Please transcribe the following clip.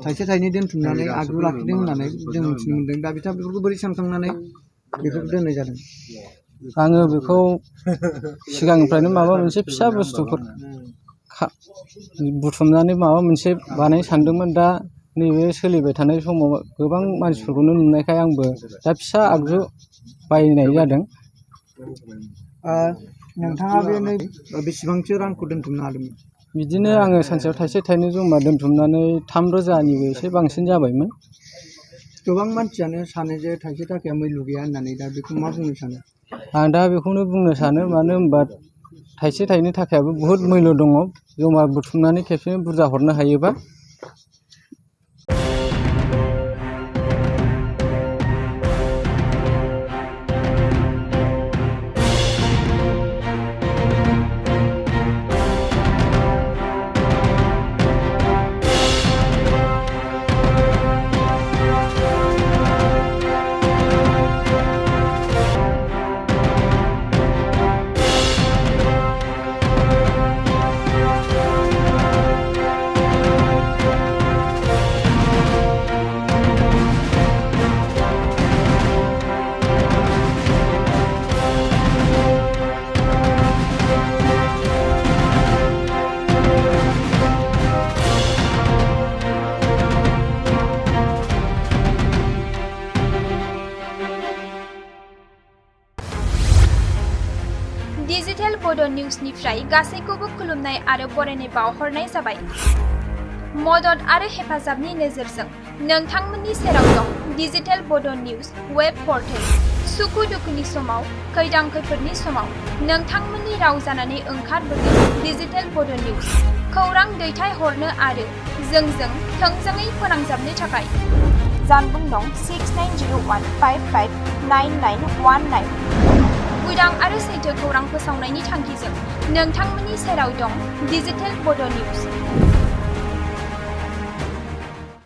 थाइसे थाइनै दोनथुमनानै आगु लाखिदों होननानै जों मिथिनो मोन्दों। दा बिथाङा बेफोरखौ बोरै सानखांनानै बेफोरखौ दोननाय जादों? आङो बेखौ सिगांनिफ्रायनो माबा मोनसे फिसा बुस्थुफोर बुथुमनानै माबा मोनसे बानायनो सानदोंमोन। दा नैबे सोलिबाय थानाय समाव गोबां मानसिफोरखौनो नुनायखाय आंबो दा फिसा आगजु बायनाय जादों। नोंथाङा बे बेसेबांसो रांखौ दोनथुमनो हादोंमोन? बिदिनो आङो सानसेयाव थाइसे थाइनै जमा दोनथुमनानै 3,000निबो एसे बांसिन जाबायमोन। गोबां मानसियानो सानो जे थाइसे थाखाया मैल्य गैया होननानै, दा बेखौ मा बुंनो सानो? आं दा बेखौनो बुंनो सानो, मानो होनबा थाइसे थाइनै थाखायाबो बुहुत मैल्य दङ। जमा बुथुमनानै खेबसेनो बुरजा हरनो हायोबा। डिजिटेल बड' निउसनिफ्राय गासैखौबो खुलुमनाय आरो बरायनाय बावहरनाय जाबाय। मदद आरो हेफाजाबनि नोजोरजों नोंथांमोननि सेराव दं डिजिटेल बड' निउस वेब पर्टेल। सुखु दुखुनि समाव, खैदां खैफोदनि समाव नोंथांमोननि राव जानानै ओंखारबोगोन डिजिटेल बड' निउस। खौरां दैथायहरनो आरो जोंजों थोंजोङै फोनांजाबनो थाखाय जानबुं दं 6901559919। उदां आरो सैथो खौरां फोसावनायनि थांखिजों नोंथांमोननि सेराव दं डिजिटेल बड' निउस।